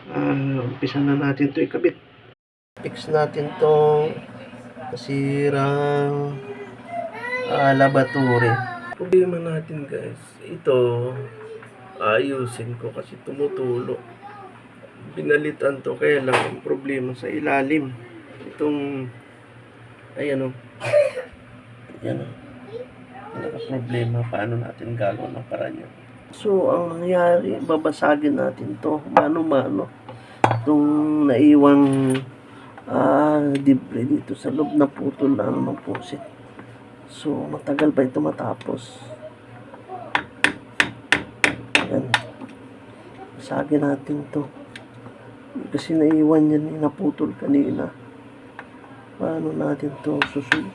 Umpisa na natin to ikabit. Fix natin tong nasirang laboratory. Problema natin guys, ito ayusin ko kasi tumutulo. Binalitan to, kaya lang ang problema sa ilalim. Itong ayan o. Ayan o. Problema, paano natin gagawin ang paraan yun? So, ang nangyari, babasagin natin to mano-mano. Itong naiwang debris dito sa loob na putol na ng pusit. So, matagal pa ito matapos. Ayan. Basagin natin to. Kasi naiwan yan, naputol kanina. Paano natin to susunod?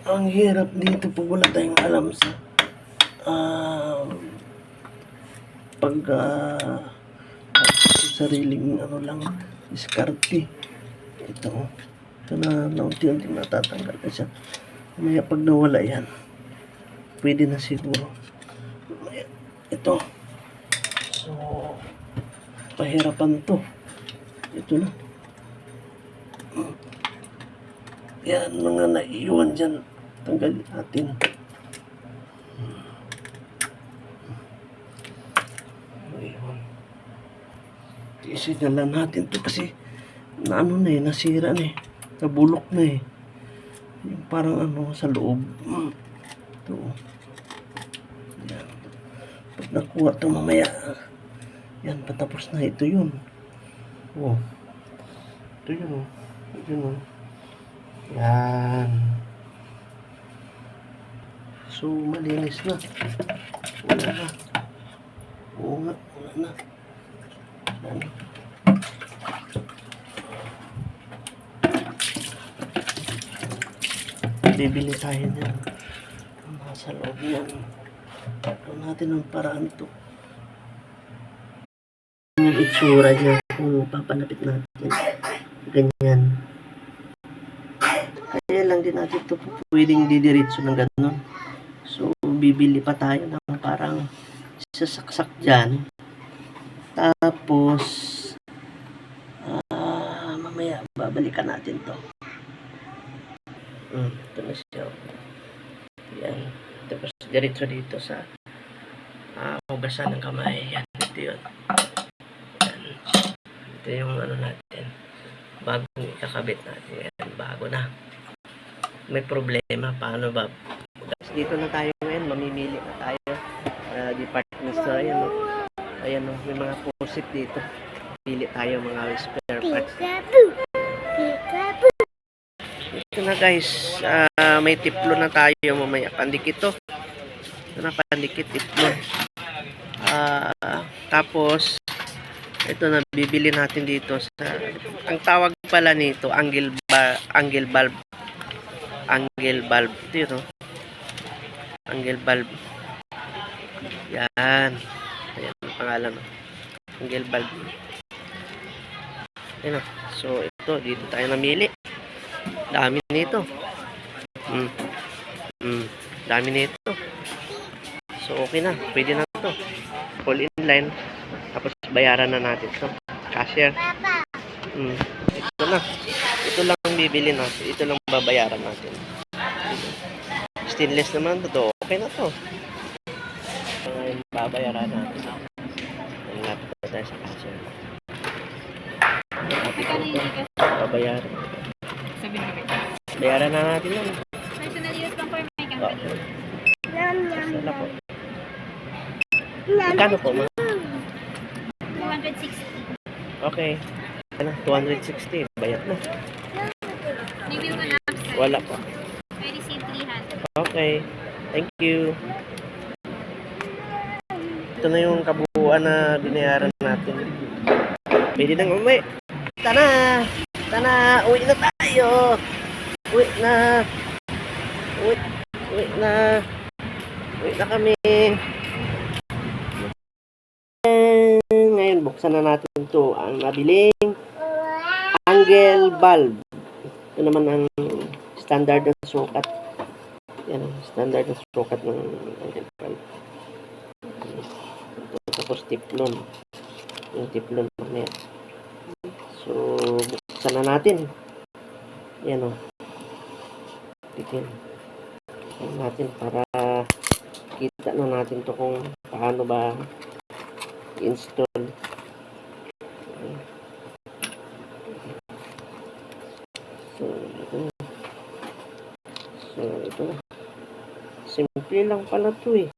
Ang hirap dito pag wala tayong alam sa sariling lang, diskarte. Ito na unti-unti natatanggal na siya. Mamaya pag nawala yan, pwede na siguro. Ito. So, pahirapan to. Ito na. Yan, mga naiiwan dyan. Tanggalin natin. Naiiwan. Isinyalan natin to kasi nasira na eh. Nabulok na eh. Yung parang sa loob. Ito. Yan. Pag nakuha ito mamaya, yan, patapos na. Ito yun. Oh. Ito yun oh. Ito yun oh. Yan. So, malinis na. Wala na. Oo nga, wala na. Yan. Bibili tayo niyan. Nasa loob yan. Gawin natin ang paraan to. Yung itsura niya kung papalapit natin. Ganyan. Kaya lang din natin ito pwedeng didiretso ng gano'n. So, bibili pa tayo ng parang sasaksak dyan. Tapos, mamaya babalikan natin to. Ito na siya. Yan. Tapos, diretso dito sa hugasan ng kamay. Yan. Ito yun. Yan. Ito yung natin. Bagong ikakabit natin. Yan. Bago na. May problema. Paano ba? Dito na tayo ngayon. Mamimili na tayo. Department store. Ayan o. Ayan o. May mga pusit dito. Pili tayo mga spare parts. Ito na guys. May tiplo na tayo mamaya. Pandikit to. Ito na pandikit. Tiplo. Tapos ito na bibili natin dito sa ang tawag pala nito angle bulb. Angle bulb. Ito no? Angle bulb. Yan. Ayan ang pangalan. Angle bulb. Ayan. So ito dito tayo namili. Dami nito. Dami nito. So okay na. Pwede na to. All in line. Tapos bayaran na natin to. Cashier. Ito na. Ito lang ang bibili natin. Ito lang babayaran natin. Stainless naman to. Okay na to. Ngayon babayaran natin. Nalapit na tayo sa cashier. Babayaran. Bayaran na natin yun. Personal use lang for my company. Wala po. Magkano po ma? 260. Okay. Ano? 260. Bayad na. Review ko na upside. Wala po. I received 300. Okay. Thank you. Ito na yung kabuuan na binayaran natin. Pwede nang umuwi. Tana! Tana! Uwi na tayo! Uwi na! Uwi na! Uwi na kami! Ngayon, buksan na natin ito. Ang nabiling angle bulb. Ito naman ang standard na sukat. Yan ang standard na sukat ng Uncle Pal. Tapos tiplon. Yung tiplon mamaya. So, buksan na natin. Yan o. Tikin. Yan natin para kita na natin to kung paano ba i-install. So, ito. So, ito. Simple lang pala to eh.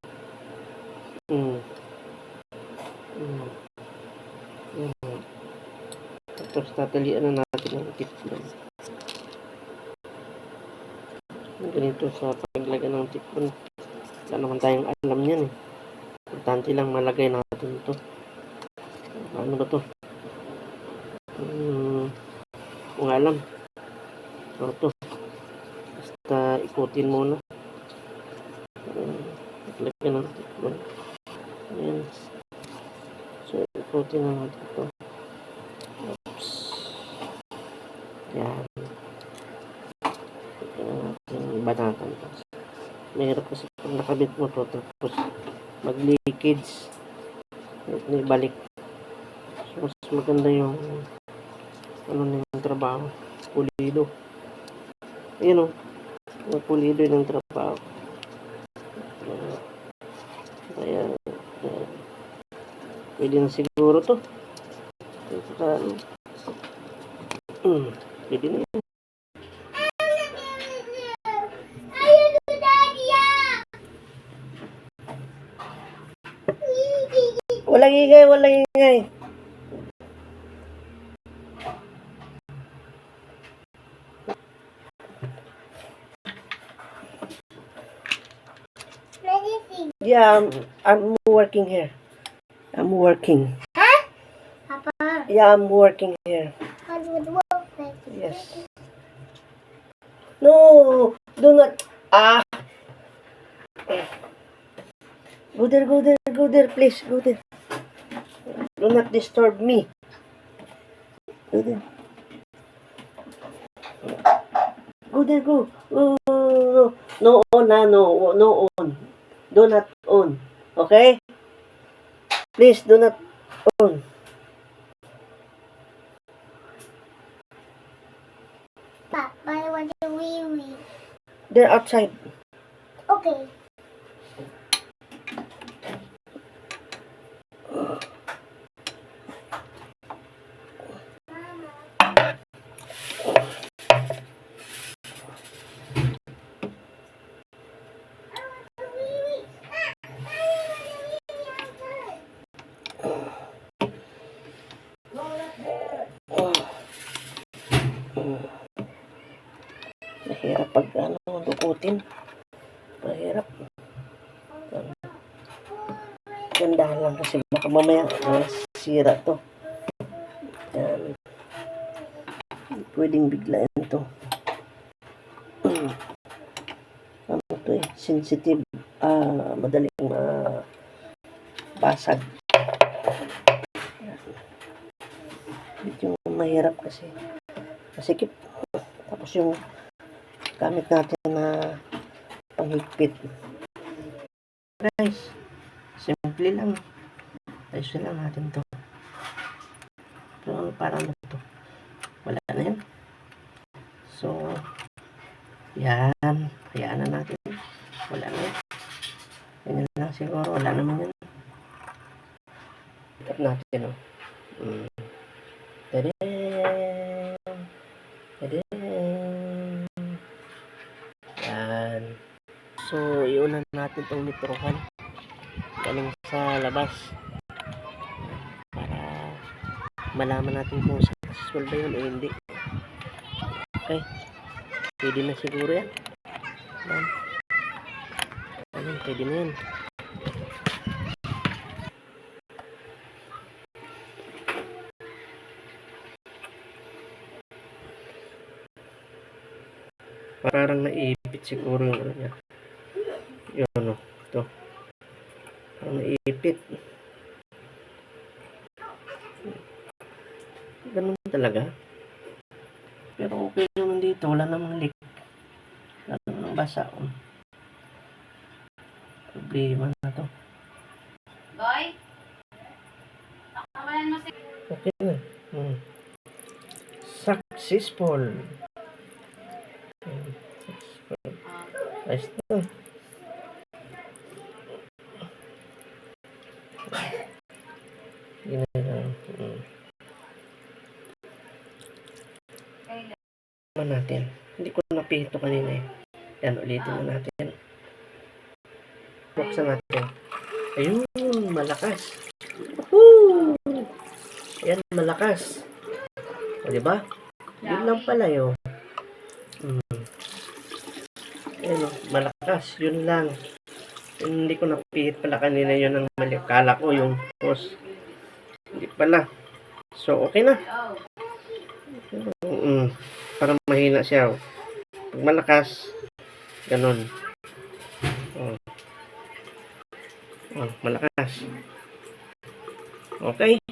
Tapos tatalian na natin ang tiplon. Ganito sa paglagay ng tiplon. Wala naman tayong alam yan eh. Importante lang malagay natin ito. Ano ba to? Kung alam. So ito. Basta ikutin muna. Lagyan ng tiplon. Ayan. So ikutin na natin ito. Oops. Yan. Banatan. Mahirap kasi pag nakabit mo to tapos mag-leakage ibalik. So mas maganda yung ano na yung trabaho, pulido. Ayun o, pulido yung trabaho. Kaya pwede na siguro to. Pwede na yan. Walang ingay, walang ingay. Yeah, I'm working here. I'm working. Huh? Papa. Yeah, I'm working here. How do it work? Yes. No, do not. Go there, please, go there. Do not disturb me. Go there. Go there, go. No on, no on. Do not on. Okay? Please, do not on. Papa, I want to wee. They're outside. Okay. Mahirap pag dukutin. Mahirap. Gandahan lang kasi baka mamaya sira to. Yan. Pwedeng biglayan to. Ano to eh? Sensitive. Madaling basag. Medyo mahirap kasi. Masikip. Tapos yung gamit natin na panghigpit. Guys, simple lang. Ayusin lang natin to. So, para ano to? Wala na yan. So, yan. Hayaan na natin. Wala na yan. Ganyan lang siguro. Wala naman yan. Ikat natin, o. Tadaan! Tadaan! Yan. So, iunan natin itong nitrohan. Galing sa labas. Para malaman natin kung successful ba yun o hindi. Okay. Pwede na siguro yan. Ayun, pwede na yan. Parang naipit siguro yung ano niya. Yun o. Ito. Parang naipit. Ganun talaga. Pero okay naman dito. Wala namang leak. Wala namang basa. Problema na to. Boy? Pakawalan mo si... Okay na. Successful. Successful. Ayos na. Yun na lang. Natin. Hindi ko napihito kanina eh. Yan, ulitin na natin. Buksan natin. Ayun, malakas. Woo! Yan, malakas. O, diba? Yun lang pala yun. Ayun, malakas. Yun lang. Hindi ko napihit pala kanina yun ang mali. Kala ko yung post. Hindi pala. So, okay na. Para mahina siya. Pag malakas, ganun. Malakas. Okay.